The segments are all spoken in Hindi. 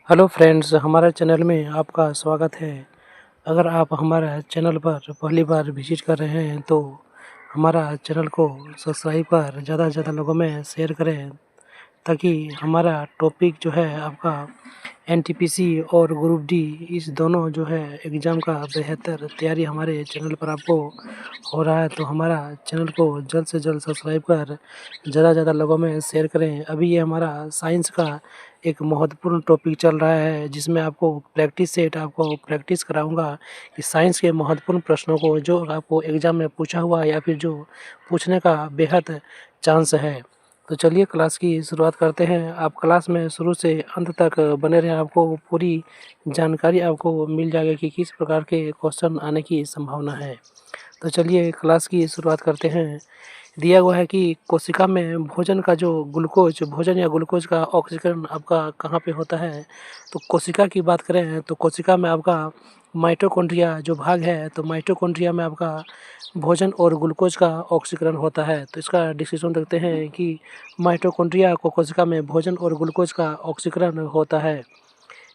हेलो फ्रेंड्स, हमारे चैनल में आपका स्वागत है। अगर आप हमारे चैनल पर पहली बार विजिट कर रहे हैं तो हमारा चैनल को सब्सक्राइब कर ज़्यादा से ज़्यादा लोगों में शेयर करें, ताकि हमारा टॉपिक जो है आपका एनटीपीसी और ग्रुप डी, इस दोनों जो है एग्ज़ाम का बेहतर तैयारी हमारे चैनल पर आपको हो रहा है। तो हमारा चैनल को जल्द से जल्द सब्सक्राइब कर ज़्यादा से ज़्यादा लोगों में शेयर करें। अभी ये हमारा साइंस का एक महत्वपूर्ण टॉपिक चल रहा है, जिसमें आपको प्रैक्टिस सेट आपको प्रैक्टिस कराऊंगा कि साइंस के महत्वपूर्ण प्रश्नों को जो आपको एग्ज़ाम में पूछा हुआ या फिर जो पूछने का बेहद चांस है। तो चलिए क्लास की शुरुआत करते हैं। आप क्लास में शुरू से अंत तक बने रहें, आपको पूरी जानकारी आपको मिल जाएगी कि किस प्रकार के क्वेश्चन आने की संभावना है। तो चलिए क्लास की शुरुआत करते हैं। दिया हुआ है कि कोशिका में भोजन का जो भोजन या ग्लूकोज का ऑक्सीकरण आपका कहाँ पे होता है। तो कोशिका की बात करें तो कोशिका में आपका माइटोकॉन्ड्रिया जो भाग है, तो माइटोकॉन्ड्रिया में आपका भोजन और ग्लूकोज का ऑक्सीकरण होता है। तो इसका डिस्कशन देखते हैं कि माइटोकॉन्ड्रिया को कोशिका में भोजन और ग्लूकोज का ऑक्सीकरण होता है।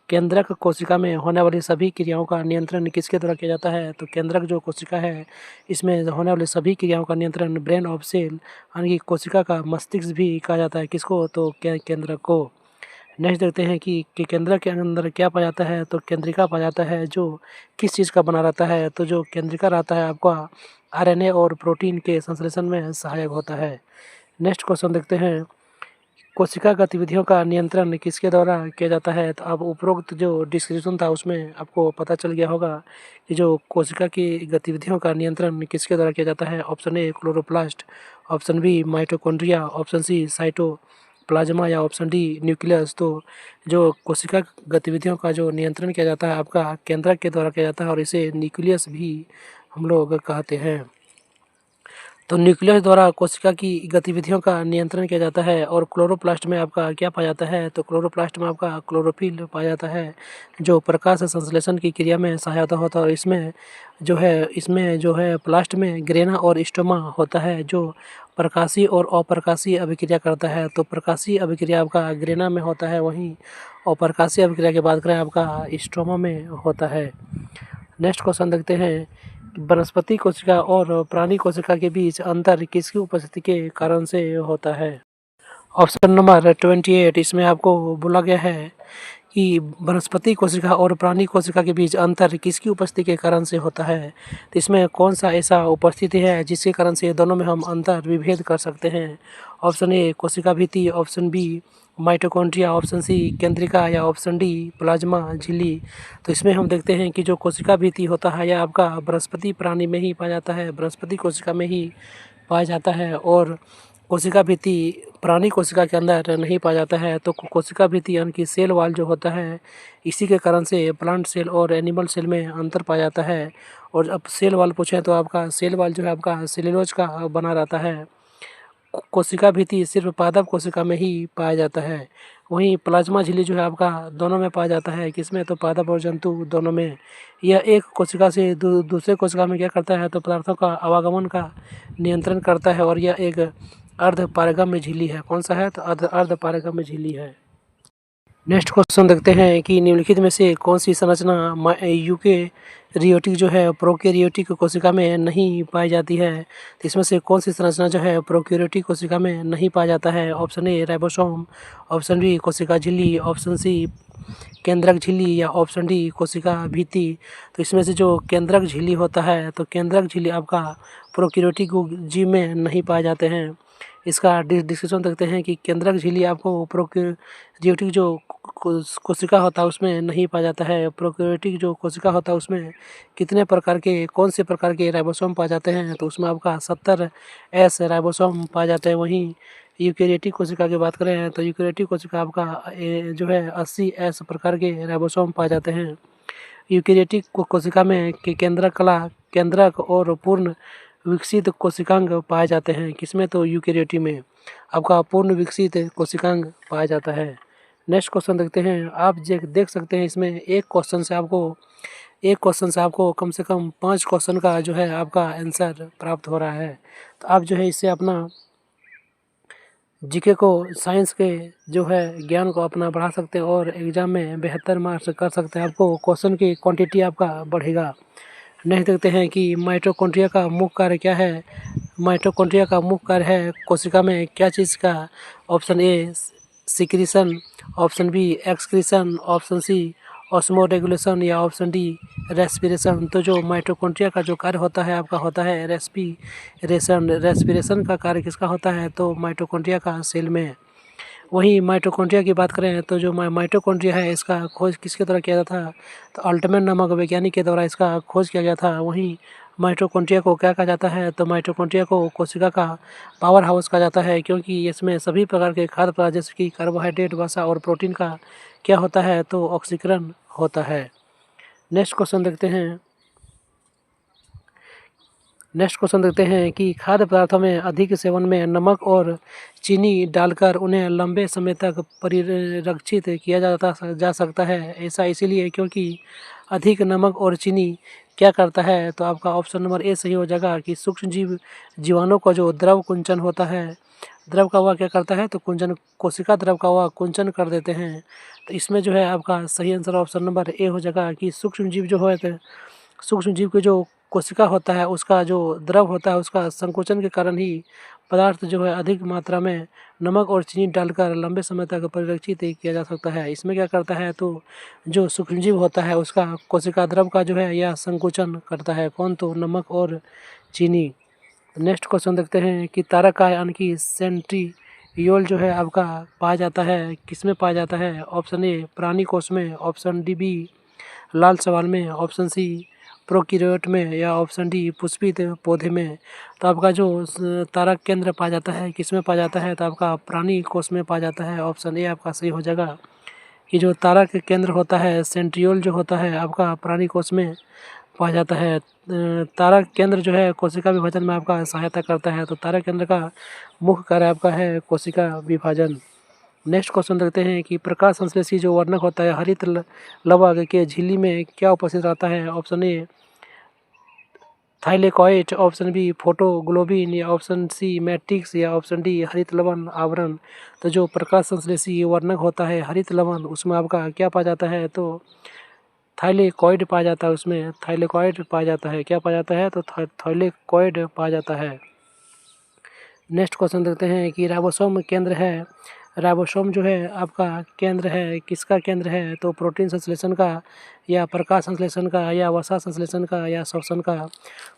केंद्रक कोशिका में होने वाली सभी क्रियाओं का नियंत्रण किसके द्वारा किया जाता है। तो केंद्रक जो कोशिका है, इसमें होने वाली सभी क्रियाओं का नियंत्रण ब्रेन ऑफ सेल यानी कि कोशिका का मस्तिष्क भी कहा जाता है। किसको? तो केंद्रक को। नेक्स्ट देखते हैं कि केंद्रक के अंदर क्या पाया जाता है। तो केंद्रिका पाया जाता है, जो किस चीज़ का बना रहता है। तो जो केंद्रिका रहता है आपका आरएनए और प्रोटीन के संश्लेषण में सहायक होता है। नेक्स्ट क्वेश्चन देखते हैं, कोशिका गतिविधियों का नियंत्रण किसके द्वारा किया जाता है। तो अब उपरोक्त जो डिस्क्रिप्शन था उसमें आपको पता चल गया होगा कि जो कोशिका की गतिविधियों का नियंत्रण किसके द्वारा किया जाता है। Option A chloroplast, option B mitochondria, option C cytoplasm या ऑप्शन डी न्यूक्लियस। तो जो कोशिका गतिविधियों का जो नियंत्रण किया जाता है आपका केंद्रक के द्वारा किया जाता है, और इसे न्यूक्लियस भी हम लोग कहते हैं। तो न्यूक्लियस द्वारा कोशिका की गतिविधियों का नियंत्रण किया जाता है। और क्लोरोप्लास्ट में आपका क्या पाया जाता है। तो क्लोरोप्लास्ट में आपका क्लोरोफिल पाया जाता है, जो प्रकाश संश्लेषण की क्रिया में सहायता होता है। और इसमें जो है प्लास्ट में ग्रेना और स्टोमा होता है, जो प्रकाशीय और अप्रकाशीय अभिक्रिया करता है। तो प्रकाशीय अभिक्रिया आपका ग्रेना में होता है, वहीं अप्रकाशीय अभिक्रिया की बात करें आपका स्टोमा में होता है। नेक्स्ट क्वेश्चन देखते हैं, वनस्पति कोशिका और प्राणी कोशिका के बीच अंतर किसकी उपस्थिति के कारण से होता है। ऑप्शन नंबर 28, इसमें आपको बोला गया है कि वनस्पति कोशिका और प्राणी कोशिका के बीच अंतर किसकी उपस्थिति के कारण से होता है। तो इसमें कौन सा ऐसा उपस्थिति है जिसके कारण से दोनों में हम अंतर विभेद कर सकते हैं। ऑप्शन ए कोशिका भित्ति, option B mitochondria, option C केंद्रिका या ऑप्शन डी प्लाज्मा झिल्ली। तो इसमें हम देखते हैं कि जो कोशिका भित्ति होता है यह आपका वनस्पति प्राणी में ही पाया जाता है, वनस्पति कोशिका में ही पाया जाता है। और कोशिका भित्ति प्राणी कोशिका के अंदर नहीं पाया जाता है। तो कोशिका भित्ति यानी कि सेल वाल जो होता है, इसी के कारण से प्लांट सेल और एनिमल सेल में अंतर पाया जाता है। और अब सेल वाल पूछें तो आपका सेल वाल जो है आपका सेल्यूलोज का बना रहता है। कोशिका भित्ति सिर्फ पादप कोशिका में ही पाया जाता है। वहीं प्लाज्मा झिल्ली जो है आपका दोनों में पाया जाता है। किसमें? तो पादप और जंतु दोनों में। यह एक कोशिका से दूसरे कोशिका में क्या करता है, तो पदार्थों का आवागमन का नियंत्रण करता है। और यह एक अर्ध पारगम्य झिल्ली है। कौन सा है? तो अर्ध पारगम्य झिल्ली है। नेक्स्ट क्वेश्चन देखते हैं कि निम्नलिखित में से कौन सी संरचना यूकेरियोटिक जो है प्रोकैरियोटिक कोशिका में नहीं पाई जाती है। तो इसमें से कौन सी संरचना जो है प्रोकैरियोटिक कोशिका में नहीं पाया जाता है। Option A ribosome, option B कोशिका झिल्ली, ऑप्शन सी केंद्रक झिल्ली या ऑप्शन डी कोशिका भित्ति। तो इसमें से जो केंद्रक झिल्ली होता है, तो केंद्रक झिल्ली आपका प्रोकैरियोटिक जीव में नहीं पाए जाते हैं। इसका डिस्कशन देखते हैं कि केंद्रक झिल्ली आपको प्रोकैरियोटिक जो कोशिका होता है उसमें नहीं पाया जाता है। प्रोकैरियोटिक जो कोशिका होता है उसमें कितने प्रकार के कौन से प्रकार के राइबोसोम पाए जाते हैं। तो उसमें आपका 70S राइबोसोम पाए जाते हैं। वहीं यूकेरियोटिक कोशिका की बात करें तो यूकेरियोटिक कोशिका आपका जो है 80S प्रकार के राइबोसोम पाए जाते हैं। यूकेरियोटिक कोशिका में केंद्रक और पूर्ण विकसित कोशिकांग पाए जाते हैं। किसमें? तो यूकेरियोटिक में आपका पूर्ण विकसित कोशिकांग पाया जाता है। नेक्स्ट क्वेश्चन देखते हैं। आप देख सकते हैं इसमें एक क्वेश्चन से आपको कम से कम 5 क्वेश्चन का जो है आपका आंसर प्राप्त हो रहा है। तो आप जो है इससे अपना जीके को, साइंस के जो है ज्ञान को अपना बढ़ा सकते हैं और एग्ज़ाम में बेहतर मार्क्स कर सकते हैं। आपको क्वेश्चन की क्वांटिटी आपका बढ़ेगा। नेक्स्ट देखते हैं कि माइटोकॉन्ड्रिया का मुख्य कार्य क्या है। माइटोकॉन्ड्रिया का मुख्य कार्य है कोशिका में क्या चीज़ का। Option A secretion, option B excretion, option C osmoregulation या ऑप्शन डी रेस्पिरेशन। तो जो माइटोकॉन्ड्रिया का जो कार्य होता है आपका होता है रेस्पिरेशन। रेस्पिरेशन का कार्य किसका होता है तो माइटोकॉन्ड्रिया का सेल में। वहीं माइटोकॉन्ड्रिया की बात करें तो जो माइटोकॉन्ड्रिया है इसका खोज किसके द्वारा किया गया था तो अल्टमैन नामक वैज्ञानिक के द्वारा इसका खोज किया गया था। वहीं माइटोकॉन्ड्रिया को क्या कहा जाता है तो माइटोकॉन्ड्रिया को कोशिका का पावर हाउस कहा जाता है, क्योंकि इसमें सभी प्रकार के खाद्य पदार्थ जैसे कि कार्बोहाइड्रेट, वसा और प्रोटीन का क्या होता है तो ऑक्सीकरण होता है। नेक्स्ट क्वेश्चन देखते हैं कि खाद्य पदार्थों में अधिक सेवन में नमक और चीनी डालकर उन्हें लंबे समय तक परिरक्षित किया जा सकता है। ऐसा इसीलिए क्योंकि अधिक नमक और चीनी क्या करता है तो आपका ऑप्शन नंबर ए सही हो जाएगा कि सूक्ष्म जीवाणु का जो द्रव कुंचन होता है, द्रव का हुआ क्या करता है तो कुंचन, कोशिका द्रव का हुआ कुंचन कर देते हैं। तो इसमें जो है आपका सही आंसर ऑप्शन नंबर ए हो जाएगा कि सूक्ष्म जीव जो होते हैं, सूक्ष्म जीव के जो कोशिका होता है उसका जो द्रव होता है उसका संकोचन के कारण ही पदार्थ जो है अधिक मात्रा में नमक और चीनी डालकर लंबे समय तक परिरक्षित किया जा सकता है। इसमें क्या करता है तो जो सूक्ष्मजीव होता है उसका कोशिका द्रव का जो है यह संकोचन करता है। कौन तो नमक और चीनी। नेक्स्ट क्वेश्चन देखते हैं कि तारक का यानी कि सेंट्रियोल जो है आपका पाया जाता है किसमें पाया जाता है। ऑप्शन ए प्राणी कोष में, ऑप्शन डी बी लाल सवाल में, ऑप्शन सी प्रोकैरियोट में या ऑप्शन डी पुष्पित पौधे में। तो आपका जो तारक केंद्र पाया जाता है किसमें पाया जाता है तो आपका प्राणी कोष में पाया जाता है। ऑप्शन ए आपका सही हो जाएगा कि जो तारक केंद्र होता है सेंट्रियोल जो होता है आपका प्राणी कोष में पाया जाता है। तारक केंद्र जो है कोशिका विभाजन में आपका सहायता करता है। तो तारक केंद्र का मुख्य कार्य आपका है कोशिका विभाजन। नेक्स्ट क्वेश्चन देखते हैं कि प्रकाश संश्लेषी जो वर्णक होता है हरित लवक के झिल्ली में क्या उपस्थित रहता है। Option A thylakoid, option B photoglobin या ऑप्शन सी मैट्रिक्स या ऑप्शन डी हरित लवण आवरण। तो जो प्रकाश संश्लेषी वर्णक होता है हरित लवण उसमें आपका क्या पाया जाता है तो थाइलेकॉइड पाया जाता है। उसमें थाइलेकॉइड पाया जाता है, क्या पाया जाता है तो थाइलेकॉइड पाया जाता है। नेक्स्ट क्वेश्चन देखते हैं कि राइबोसोम केंद्र है, राइबोसोम जो है आपका केंद्र है किसका केंद्र है तो प्रोटीन संश्लेषण का या प्रकाश संश्लेषण का या वसा संश्लेषण का या श्वसन का।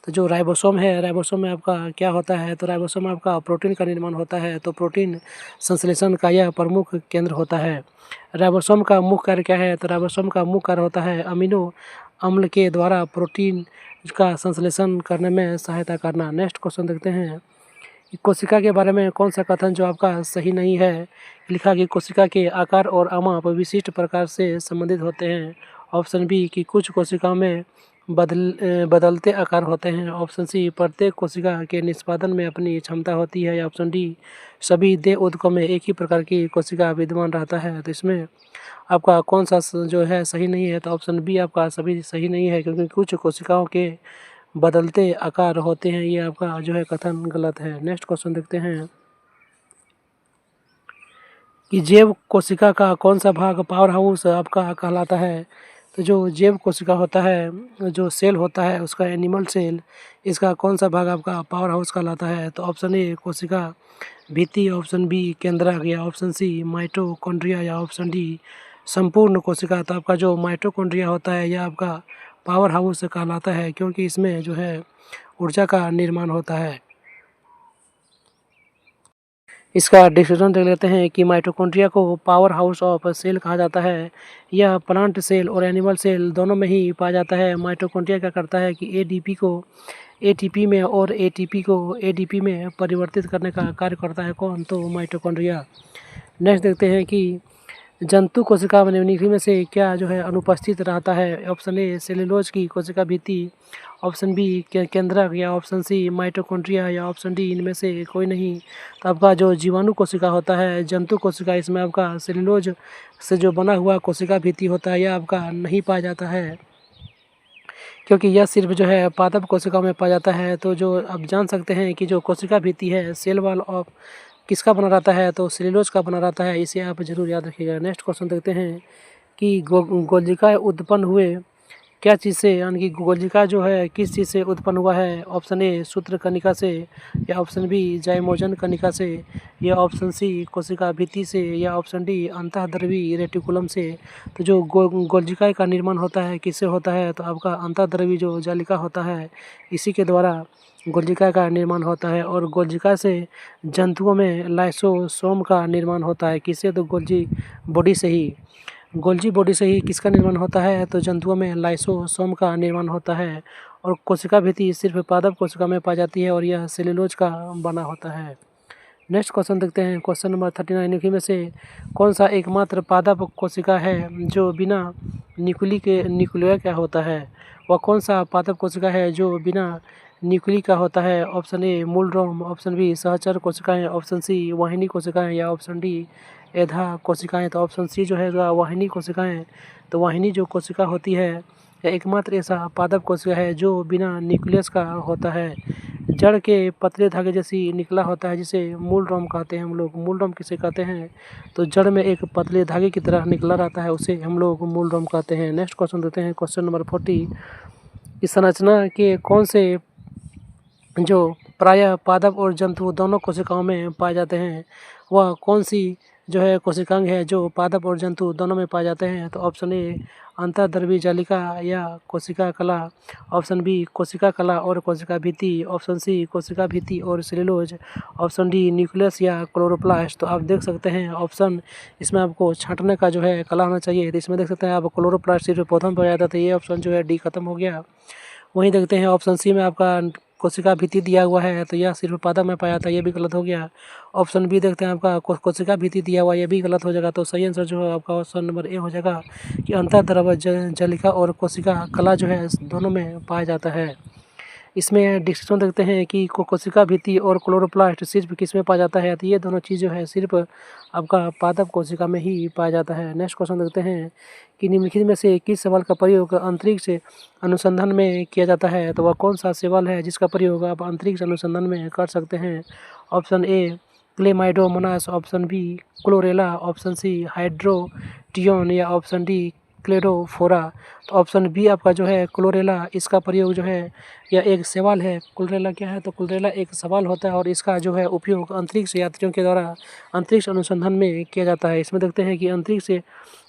तो जो राइबोसोम है राइबोसोम में आपका क्या होता है तो राइबोसोम में आपका प्रोटीन का निर्माण होता है। तो प्रोटीन संश्लेषण का यह प्रमुख केंद्र होता है। राइबोसोम का मुख्य कार्य क्या है तो राइबोसोम का मुख्य कार्य होता है अमीनो अम्ल के द्वारा प्रोटीन का संश्लेषण करने में सहायता करना। नेक्स्ट क्वेश्चन देखते हैं कि कोशिका के बारे में कौन सा कथन जो आपका सही नहीं है। लिखा कि कोशिका के आकार और आमाप विशिष्ट प्रकार से संबंधित होते हैं। ऑप्शन बी कि कुछ कोशिकाओं में बदलते आकार होते हैं। ऑप्शन सी प्रत्येक कोशिका के निष्पादन में अपनी क्षमता होती है या ऑप्शन डी सभी देह ऊतकों में एक ही प्रकार की कोशिका विद्यमान रहता है। तो इसमें आपका कौन सा जो है सही नहीं है तो ऑप्शन बी आपका सभी सही नहीं है, क्योंकि कुछ कोशिकाओं के बदलते आकार होते हैं, ये आपका जो है कथन गलत है। नेक्स्ट क्वेश्चन देखते हैं कि जैव कोशिका का कौन सा भाग पावर हाउस आपका कहलाता है। तो जो जैव कोशिका होता है जो सेल होता है उसका एनिमल सेल, इसका कौन सा भाग आपका पावर हाउस कहलाता है तो ऑप्शन ए कोशिका भित्ति, ऑप्शन बी केंद्रक या ऑप्शन सी माइटोकॉन्ड्रिया या ऑप्शन डी संपूर्ण कोशिका। तो आपका जो माइटोकॉन्ड्रिया होता है यह आपका पावर हाउस कहलाता है, क्योंकि इसमें जो है ऊर्जा का निर्माण होता है। इसका डिस्क्रिप्शन देख लेते हैं कि माइटोकॉन्ड्रिया को पावर हाउस ऑफ सेल कहा जाता है। यह प्लांट सेल और एनिमल सेल दोनों में ही पाया जाता है। माइटोकॉन्ड्रिया क्या करता है कि एडीपी को एटीपी में और एटीपी को एडीपी में परिवर्तित करने का कार्य करता है। कौन तो माइटोकॉन्ड्रिया। नेक्स्ट देखते हैं कि जंतु कोशिका में निम्नलिखित में से क्या जो है अनुपस्थित रहता है। ऑप्शन ए सेलुलोज की कोशिका भित्ति, ऑप्शन बी केंद्रक या ऑप्शन सी माइटोकॉन्ड्रिया या ऑप्शन डी इनमें से कोई नहीं। तो आपका जो जीवाणु कोशिका होता है जंतु कोशिका, इसमें आपका सेलुलोज से जो बना हुआ कोशिका भित्ति होता है यह आपका नहीं पाया जाता है, क्योंकि यह सिर्फ जो है पादप कोशिकाओं में पाया जाता है। तो जो आप जान सकते हैं कि जो कोशिका भित्ति है सेल वॉल ऑफ किसका बना रहता है, तो सेल्यूलोज का बना रहता है। इसे आप जरूर याद रखिएगा। नेक्स्ट क्वेश्चन देखते हैं कि गोलजिका उत्पन्न हुए क्या चीज़ से, यानी कि गोलजिका जो है किस चीज़ से उत्पन्न हुआ है। ऑप्शन ए सूत्र कणिका से, या ऑप्शन बी जाइमोजन कणिका से, या ऑप्शन सी कोशिका भित्ति से, या ऑप्शन डी अंतःद्रवी रेटिकुलम से। तो जो गोलजिका का निर्माण होता है किससे होता है, तो आपका अंतःद्रवी जो जालिका होता है इसी के द्वारा गोलजिका का निर्माण होता है। और गोलजिका से जंतुओं में लाइसोसोम का निर्माण होता है। किससे, तो गोल्जी बॉडी से ही किसका निर्माण होता है, तो जंतुओं में लाइसोसोम का निर्माण होता है। और कोशिका भित्ति सिर्फ पादप कोशिका में पाई जाती है और यह सेल्यूलोज का बना होता है। नेक्स्ट क्वेश्चन देखते हैं। क्वेश्चन नंबर 39, निम्न में से कौन सा एकमात्र पादप कोशिका है जो बिना न्यूक्लिया का होता है। वह कौन सा पादप कोशिका है जो बिना न्यूक्ली का होता है। ऑप्शन ए मूलरोम, ऑप्शन बी सहचर कोशिकाएं, ऑप्शन सी वाहिनी कोशिकाएं, या ऑप्शन डी एधा कोशिकाएं। तो ऑप्शन सी जो है वाहिनी कोशिकाएं। तो वाहिनी जो कोशिका होती है यह एकमात्र ऐसा पादप कोशिका है जो बिना न्यूक्लियस का होता है। जड़ के पतले धागे जैसी निकला होता है जिसे मूल रोम कहते हैं हम लोग। मूल रोम किसे कहते हैं, तो जड़ में एक पतले धागे की तरह निकला रहता है उसे हम लोग मूल रोम कहते हैं। नेक्स्ट क्वेश्चन देते हैं। क्वेश्चन नंबर 40, इस संरचना के कौन से जो प्रायः पादप और जंतु दोनों कोशिकाओं में पाए जाते हैं, वह कौन सी जो है कोशिकांग है जो पादप और जंतु दोनों में पाए जाते हैं। तो ऑप्शन ए अंतःद्रवी जालिका या कोशिका कला, ऑप्शन बी कोशिका कला और कोशिका भित्ति, ऑप्शन सी कोशिका भित्ति और सेल्यूलोज, ऑप्शन डी न्यूक्लियस या क्लोरोप्लास्ट। तो आप देख सकते हैं ऑप्शन इसमें आपको छांटने का जो है कला होना चाहिए। तो इसमें देख सकते हैं आप क्लोरोप्लास्ट सिर्फ पौधों में पाया जाता था, ये ऑप्शन जो है डी खत्म हो गया। वहीं देखते हैं ऑप्शन सी में आपका कोशिका भित्ति दिया हुआ है तो यह सिर्फ पादप में पाया था, ये भी गलत हो गया। ऑप्शन बी देखते हैं आपका कोशिका भित्ति दिया हुआ, ये भी गलत हो जाएगा। तो सही आंसर जो है आपका ऑप्शन नंबर ए हो जाएगा कि अंतःद्रव जालिका और कोशिका कला जो है दोनों में पाया जाता है। इसमें डिस्क्रिप्शन देखते हैं कि कोशिका भित्ति और क्लोरोप्लास्ट सिर्फ किस में पाया जाता है, तो ये दोनों चीज़ जो है सिर्फ आपका पादप कोशिका में ही पाया जाता है। नेक्स्ट क्वेश्चन देखते हैं कि निम्नलिखित में से किस सवाल का प्रयोग अंतरिक्ष अनुसंधान में किया जाता है। तो वह कौन सा सवाल है जिसका प्रयोग आप अंतरिक्ष अनुसंधान में कर सकते हैं। Option A Chlamydomonas, option B Chlorella, option C Hydrodictyon, या ऑप्शन डी क्लेडोफोरा। तो ऑप्शन बी आपका जो है क्लोरेला, इसका प्रयोग जो है यह एक सवाल है। क्लोरेला क्या है, तो क्लोरेला एक सवाल होता है और इसका जो है उपयोग अंतरिक्ष यात्रियों के द्वारा अंतरिक्ष अनुसंधान में किया जाता है। इसमें देखते हैं कि अंतरिक्ष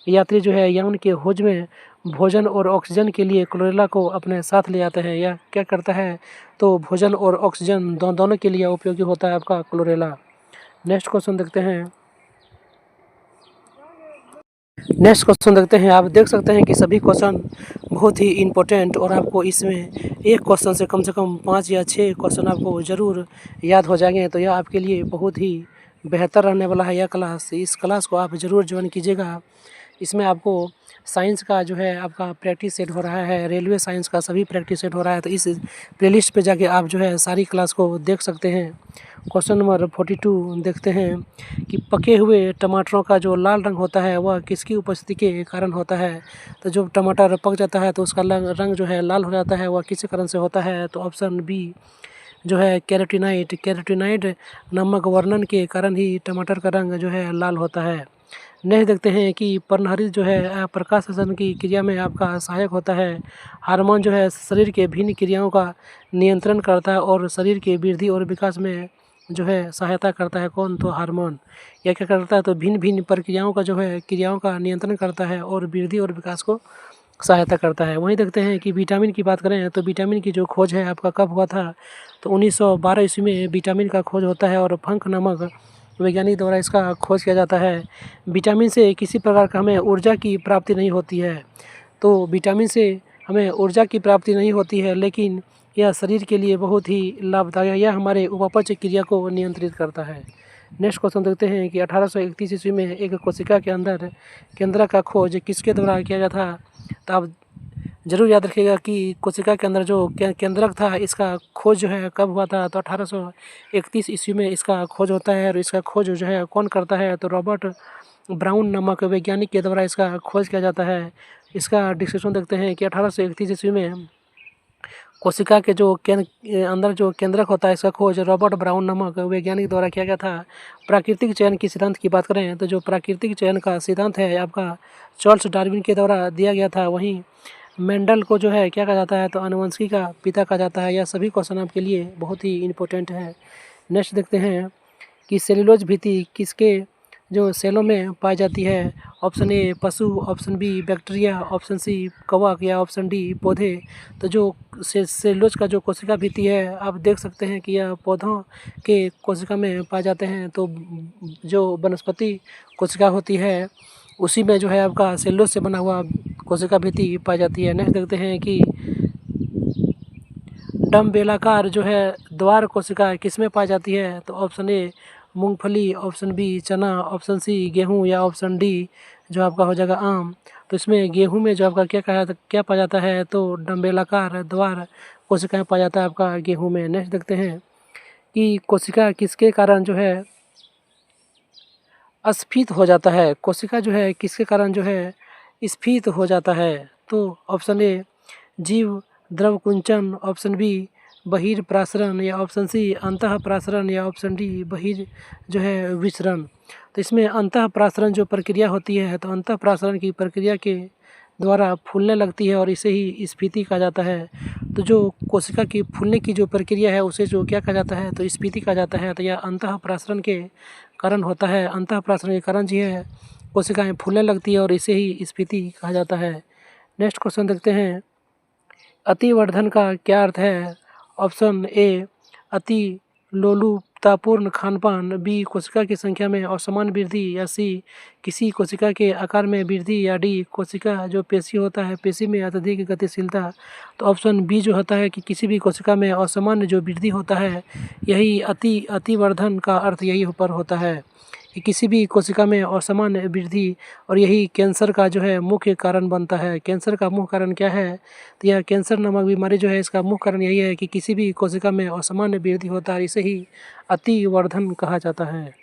यात्री जो है यान के खोज में भोजन और ऑक्सीजन के लिए क्लोरेला को अपने साथ ले जाते हैं। यह क्या करता है, तो भोजन और ऑक्सीजन दोनों के लिए उपयोगी होता है आपका क्लोरेला। नेक्स्ट क्वेश्चन देखते हैं। नेक्स्ट क्वेश्चन देखते हैं। आप देख सकते हैं कि सभी क्वेश्चन बहुत ही इम्पोर्टेंट और आपको इसमें एक क्वेश्चन से कम 5 या 6 क्वेश्चन आपको ज़रूर याद हो जाएंगे। तो यह आपके लिए बहुत ही बेहतर रहने वाला है यह क्लास। इस क्लास को आप ज़रूर ज्वाइन कीजिएगा। इसमें आपको साइंस का जो है आपका प्रैक्टिस सेट हो रहा है, रेलवे साइंस का सभी प्रैक्टिस सेट हो रहा है। तो इस प्लेलिस्ट पे जाके आप जो है सारी क्लास को देख सकते हैं। क्वेश्चन नंबर 42 देखते हैं कि पके हुए टमाटरों का जो लाल रंग होता है वह किसकी उपस्थिति के कारण होता है। तो जब टमाटर पक जाता है तो उसका रंग जो है लाल हो जाता है, वह किस कारण से होता है। तो ऑप्शन बी जो है कैरोटीनाइड नामक वर्णन के कारण ही टमाटर का रंग जो है लाल होता है। नेक्स्ट देखते हैं कि पर्णहरित जो है प्रकाश संश्लेषण की क्रिया में आपका सहायक होता है। हार्मोन जो है शरीर के भिन्न क्रियाओं का नियंत्रण करता है और शरीर के वृद्धि और विकास में जो है सहायता करता है। कौन, तो हार्मोन। यह क्या करता है, तो भिन्न भिन्न प्रक्रियाओं का जो है क्रियाओं का नियंत्रण करता है और वृद्धि और विकास को सहायता करता है। वहीं देखते हैं कि विटामिन की बात करें तो विटामिन की जो खोज है आपका कब हुआ था, तो 1912 ईस्वी में विटामिन का खोज होता है और फंक नामक वैज्ञानिक द्वारा इसका खोज किया जाता है। विटामिन से किसी प्रकार का हमें ऊर्जा की प्राप्ति नहीं होती है। तो विटामिन से हमें ऊर्जा की प्राप्ति नहीं होती है, लेकिन यह शरीर के लिए बहुत ही लाभदायक है। यह हमारे उपापचय क्रिया को नियंत्रित करता है। नेक्स्ट क्वेश्चन देखते हैं कि 1831 ईस्वी में एक कोशिका के अंदर केंद्रक का खोज किसके द्वारा किया गया था। तो आप जरूर याद रखिएगा कि कोशिका के अंदर जो केंद्रक था इसका खोज जो है कब हुआ था, तो 1831 ईस्वी में इसका खोज होता है। और इसका खोज जो है कौन करता है, तो रॉबर्ट ब्राउन नामक वैज्ञानिक के द्वारा इसका खोज किया जाता है। इसका डिस्क्रिप्शन देखते हैं कि 1831 ईस्वी में कोशिका के जो अंदर जो केंद्रक होता है इसका खोज रॉबर्ट ब्राउन नामक वैज्ञानिक द्वारा किया गया था। प्राकृतिक चयन की सिद्धांत की बात करें तो जो प्राकृतिक चयन का सिद्धांत है आपका चार्ल्स डार्विन के द्वारा दिया गया था। वहीं मेंडल को जो है क्या कहा जाता है तो आनुवंशिकी का पिता कहा जाता है। यह सभी क्वेश्चन आपके लिए बहुत ही इम्पोर्टेंट है। नेक्स्ट देखते हैं कि सेलुलोज भित्ति किसके जो सेलों में पाई जाती है। ऑप्शन ए पशु, option B bacteria, option C कवक या ऑप्शन डी पौधे। तो जो सेलुलोज का जो कोशिका भित्ति है आप देख सकते हैं कि यह पौधों के कोशिका में पाए जाते हैं। तो जो वनस्पति कोशिका होती है उसी में जो है आपका सेलुलोज से बना हुआ कोशिका भित्ति पाई जाती है। नेक्स्ट देखते हैं कि डम्बेलाकार जो है द्वार कोशिका किसमें पाई जाती है। तो ऑप्शन ए मूंगफली, ऑप्शन बी चना, ऑप्शन सी गेहूं या ऑप्शन डी जो आपका हो जाएगा आम। तो इसमें गेहूं में जो आपका क्या पाया जाता है तो डम्बेलाकार द्वार कोशिकाएं पाया जाता है आपका गेहूं में। नेक्स्ट देखते हैं कि कोशिका किसके कारण जो है अस्फीत हो जाता है। कोशिका जो है किसके कारण जो है स्फीत हो जाता है। तो ऑप्शन ए जीव द्रव कुंचन, ऑप्शन बी बहिर्प्रासरण या ऑप्शन सी अंतःप्रासरण या ऑप्शन डी बहिर जो है विसरण। तो इसमें अंतःप्रासरण जो प्रक्रिया होती है तो अंतःप्रासरण की प्रक्रिया के द्वारा फूलने लगती है और इसे ही स्फीति कहा जाता है। तो जो कोशिका की फूलने की जो प्रक्रिया है उसे जो क्या कहा जाता है तो स्फीति कहा जाता है। तो यह अंतःप्रासरण के कारण होता है। अंतःप्रासरण के कारण जो है कोशिकाएं फूलने लगती है और इसे ही स्फीति कहा जाता है। नेक्स्ट क्वेश्चन देखते हैं अतिवर्धन का क्या अर्थ है। ऑप्शन ए अति लोलुपतापूर्ण खानपान, बी कोशिका की संख्या में असमान वृद्धि या सी किसी कोशिका के आकार में वृद्धि या डी कोशिका जो पेशी होता है पेशी में अत्यधिक गतिशीलता। तो ऑप्शन बी जो होता है कि किसी भी कोशिका में असामान्य जो वृद्धि होता है यही अतिवर्धन का अर्थ यही पर होता है कि किसी भी कोशिका में असामान्य वृद्धि और यही कैंसर का जो है मुख्य कारण बनता है। कैंसर का मुख्य कारण क्या है तो यह कैंसर नामक बीमारी जो है इसका मुख्य कारण यही है कि किसी भी कोशिका में असामान्य वृद्धि होता है, इसे ही अतिवर्धन कहा जाता है।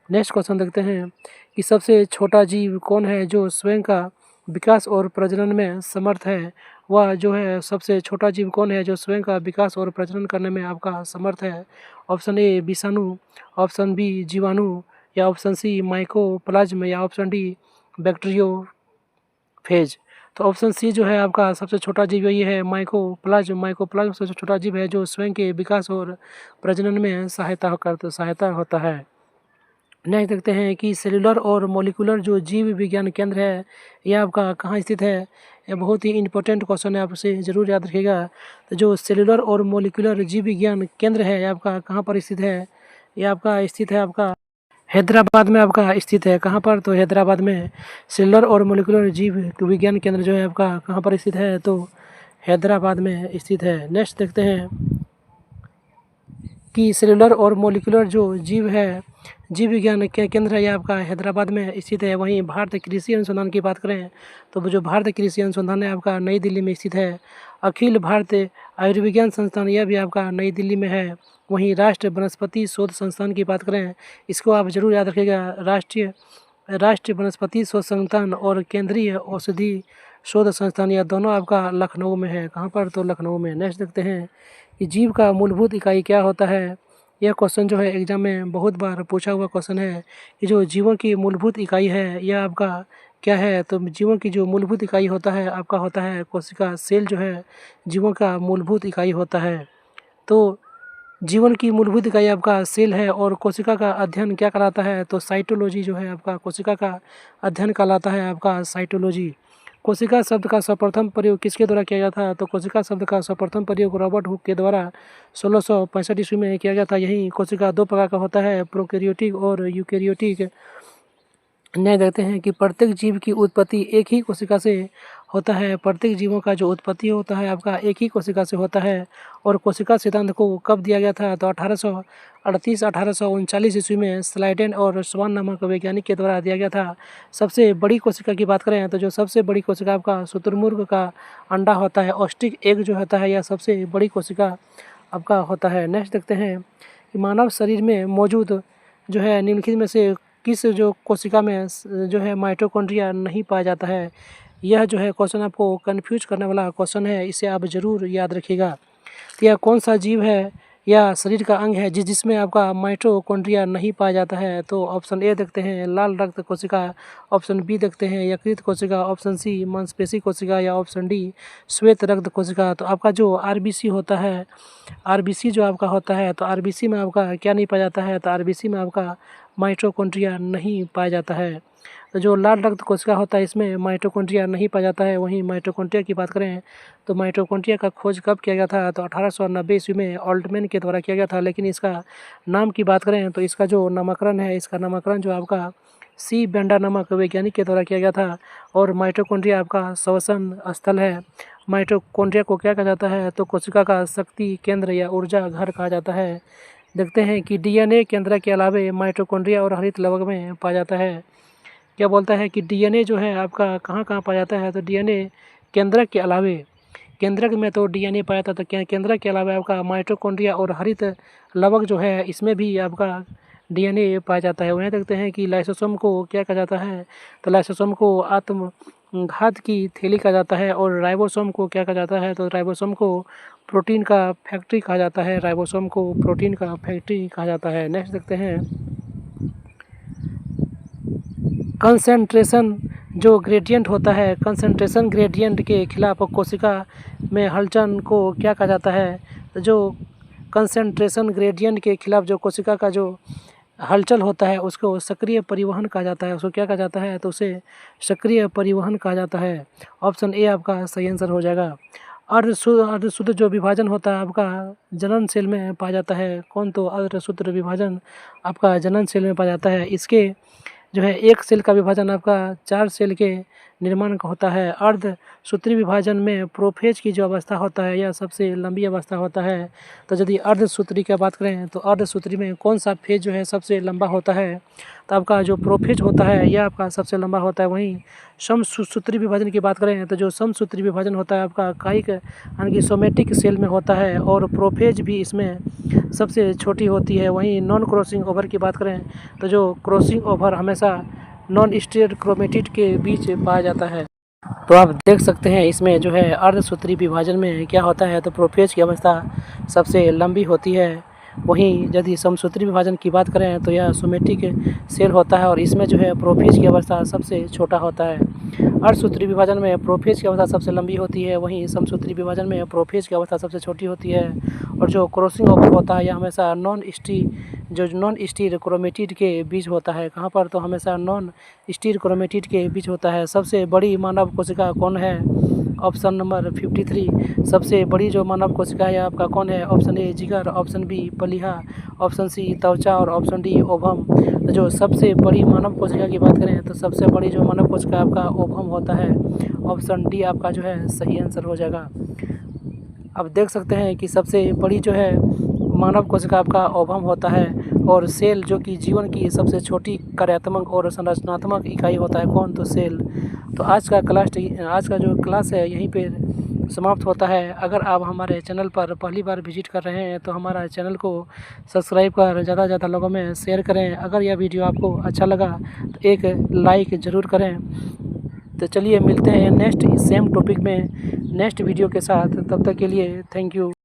नेक्स्ट क्वेश्चन देखते हैं कि सबसे छोटा जीव कौन है जो स्वयं का विकास और प्रजनन में समर्थ है। वह जो है सबसे छोटा जीव कौन है जो स्वयं का विकास और प्रजनन करने में आपका समर्थ है। ऑप्शन ए विषाणु, ऑप्शन बी जीवाणु या ऑप्शन सी माइकोप्लाज्म या ऑप्शन डी बैक्टीरियोफेज। तो ऑप्शन सी जो है आपका सबसे छोटा जीव यही है माइकोप्लाज्म। माइकोप्लाज्म सबसे छोटा जीव है जो स्वयं के विकास और प्रजनन में सहायता होता है। नेक्स्ट देखते हैं कि सेलुलर और मॉलिक्यूलर जो जीव विज्ञान केंद्र है यह आपका कहाँ स्थित है। यह बहुत ही इंपॉर्टेंट क्वेश्चन है, आपसे ज़रूर याद रखिएगा। तो जो सेलुलर और मॉलिक्यूलर जीव विज्ञान केंद्र है यह आपका कहाँ पर स्थित है। यह आपका स्थित है आपका हैदराबाद में आपका स्थित है। कहाँ पर तो हैदराबाद में सेलुलर और मॉलिक्यूलर जीव विज्ञान केंद्र जो है आपका कहाँ पर स्थित है तो हैदराबाद में स्थित है। नेक्स्ट देखते हैं कि सेलुलर और मॉलिक्यूलर जो जीव विज्ञान के केंद्र है यह आपका हैदराबाद में स्थित है। वहीं भारतीय कृषि अनुसंधान की बात करें तो जो भारतीय कृषि अनुसंधान है आपका नई दिल्ली में स्थित है। अखिल भारतीय आयुर्विज्ञान संस्थान यह भी आपका नई दिल्ली में है। वहीं राष्ट्रीय वनस्पति शोध संस्थान की बात करें इसको आप जरूर याद रखिएगा। राष्ट्रीय वनस्पति शोध संस्थान और केंद्रीय औषधि शोध संस्थान यह दोनों आपका लखनऊ में है। कहाँ पर तो लखनऊ में। नेक्स्ट देखते हैं कि जीव का मूलभूत इकाई क्या होता है। यह क्वेश्चन जो है एग्जाम में बहुत बार पूछा हुआ क्वेश्चन है कि जो जीवों की मूलभूत इकाई है यह आपका क्या है। तो जीवों की जो मूलभूत इकाई होता है आपका होता है कोशिका। सेल जो है जीवों का मूलभूत इकाई होता है। तो जीवन की मूलभूत इकाई आपका सेल है और कोशिका का अध्ययन क्या कहलाता है तो साइटोलॉजी जो है आपका कोशिका का अध्ययन कहलाता है आपका साइटोलॉजी। कोशिका शब्द का सर्वप्रथम प्रयोग किसके द्वारा किया गया था तो कोशिका शब्द का सर्वप्रथम प्रयोग रॉबर्ट हुक के द्वारा 1665 ईस्वी में किया गया था। यही कोशिका दो प्रकार का होता है प्रोकैरियोटिक और यूकैरियोटिक। न्याय देते हैं कि प्रत्येक जीव की उत्पत्ति एक ही कोशिका से होता है। प्रत्येक जीवों का जो उत्पत्ति होता है आपका एक ही कोशिका से होता है। और कोशिका सिद्धांत को कब दिया गया था तो 1838-1839 ईस्वी में स्लाइडेन और स्वान नामक वैज्ञानिक के द्वारा दिया गया था। सबसे बड़ी कोशिका की बात करें तो जो सबसे बड़ी कोशिका आपका शुतुरमुर्ग का अंडा होता है ऑस्टिक एग जो होता है यह सबसे बड़ी कोशिका आपका होता है। नेक्स्ट देखते हैं कि मानव शरीर में मौजूद जो है निम्नलिखित में से किस जो कोशिका में जो है माइटोकॉन्ड्रिया नहीं पाया जाता है। यह जो है क्वेश्चन आपको कंफ्यूज करने वाला क्वेश्चन है, इसे आप ज़रूर याद रखिएगा। तो यह कौन सा जीव है या शरीर का अंग है जिसमें आपका माइटोकॉन्ड्रिया नहीं पाया जाता है? तो ऑप्शन ए देखते हैं लाल रक्त कोशिका, ऑप्शन बी देखते हैं यकृत कोशिका, ऑप्शन सी मांसपेशी कोशिका या ऑप्शन डी श्वेत रक्त कोशिका। तो आपका जो आरबीसी होता है, आरबीसी जो आपका होता है, तो आरबीसी में आपका क्या नहीं पाया जाता है? तो आरबीसी में आपका माइटोकॉन्ड्रिया नहीं पाया जाता है। तो जो लाल रक्त कोशिका होता है इसमें माइटोकॉन्ड्रिया नहीं पाया जाता है। वहीं माइटोकॉन्ड्रिया की बात करें तो माइटोकॉन्ड्रिया का खोज कब किया गया था? तो 1890 ईस्वी में ऑल्टमैन के द्वारा किया गया था। लेकिन इसका नाम की बात करें तो इसका जो नामकरण है, इसका नामकरण जो आपका सी बेंडा नामक वैज्ञानिक के द्वारा किया गया था। और माइटोकॉन्ड्रिया आपका श्वसन स्थल है। माइटोकॉन्ड्रिया को क्या कहा जाता है? तो कोशिका का शक्ति केंद्र या ऊर्जा घर कहा जाता है। देखते हैं कि डीएनए केंद्र के अलावे माइटोकॉन्ड्रिया और हरित लवक में पाया जाता है। क्या बोलता है कि डीएनए जो है आपका कहाँ कहाँ पाया जाता है? तो डीएनए केंद्रक के अलावे, केंद्रक में तो डीएनए पाया था, तो केंद्रक के अलावा आपका माइटोकॉन्ड्रिया और हरित लवक जो है इसमें भी आपका डीएनए पाया जाता है। वहीं देखते हैं कि लाइसोसोम को क्या कहा जाता है? तो लाइसोसोम को आत्मघात की थैली कहा जाता है। और राइबोसोम को क्या कहा जाता है? तो राइबोसोम को प्रोटीन का फैक्ट्री कहा जाता है। राइबोसोम को प्रोटीन का फैक्ट्री कहा जाता है। नेक्स्ट देखते हैं कंसंट्रेशन जो ग्रेडियंट होता है, कंसंट्रेशन ग्रेडियंट के खिलाफ कोशिका में हलचल को क्या कहा जाता है? तो जो कंसंट्रेशन ग्रेडियंट के खिलाफ जो कोशिका का जो हलचल होता है उसको सक्रिय परिवहन कहा जाता है। उसको क्या कहा जाता है? तो उसे सक्रिय परिवहन कहा जाता है। ऑप्शन ए आपका सही आंसर हो जाएगा। अर्धसूत्र जो विभाजन होता है आपका जनन सेल में पाया जाता है। कौन? तो अर्धसूत्र विभाजन आपका जनन सेल में पाया जाता है। इसके जो है एक सेल का विभाजन आपका 4 सेल के निर्माण का होता है। अर्धसूत्री विभाजन में प्रोफेज की जो अवस्था होता है यह सबसे लंबी अवस्था होता है। तो यदि अर्धसूत्री की बात करें तो अर्धसूत्री में कौन सा फेज जो है सबसे लंबा होता है? तो आपका जो प्रोफेज होता है यह आपका सबसे लंबा होता है। वहीं समसूत्री विभाजन की बात करें तो जो समसूत्री विभाजन होता है आपका कायिक यानी कि सोमेटिक सेल में होता है और प्रोफेज भी इसमें सबसे छोटी होती है। वहीं नॉन क्रॉसिंग ओवर की बात करें तो जो क्रॉसिंग ओवर हमेशा नॉन स्टेरॉयड क्रोमेटिड के बीच पाया जाता है। तो आप देख सकते हैं इसमें जो है अर्धसूत्री विभाजन में क्या होता है? तो प्रोफेज की अवस्था सबसे लंबी होती है। वहीं यदि समसूत्री विभाजन की बात करें तो यह सोमेटिक सेल होता है और इसमें जो है प्रोफेज की अवस्था सबसे छोटा होता है। अर्धसूत्री विभाजन में प्रोफेज की अवस्था सबसे लंबी होती है, वहीं समसूत्री विभाजन में प्रोफेज की अवस्था सबसे छोटी होती है। और जो क्रॉसिंग ओवर होता है यह हमेशा नॉन स्टीर क्रोमेटिड के बीच होता है। कहाँ पर? तो हमेशा नॉन स्टीर क्रोमेटिड के बीच होता है। सबसे बड़ी मानव कोशिका कौन है? ऑप्शन नंबर 53 सबसे बड़ी जो मानव कोशिका है आपका कौन है? ऑप्शन ए जिगर, ऑप्शन बी प्लीहा, ऑप्शन सी त्वचा और ऑप्शन डी ओवम। तो जो सबसे बड़ी मानव कोशिका की बात करें तो सबसे बड़ी जो मानव कोशिका आपका ओवम होता है। ऑप्शन डी आपका जो है सही आंसर हो जाएगा। अब देख सकते हैं कि सबसे बड़ी जो है मानव कोशिका आपका ओवम होता है। और सेल जो कि जीवन की सबसे छोटी कार्यात्मक और संरचनात्मक इकाई होता है। कौन? तो सेल। तो आज का जो क्लास है यहीं पे समाप्त होता है। अगर आप हमारे चैनल पर पहली बार विजिट कर रहे हैं तो हमारा चैनल को सब्सक्राइब कर ज़्यादा से ज़्यादा लोगों में शेयर करें। अगर यह वीडियो आपको अच्छा लगा तो एक लाइक ज़रूर करें। तो चलिए मिलते हैं नेक्स्ट सेम टॉपिक में नेक्स्ट वीडियो के साथ। तब तक के लिए थैंक यू।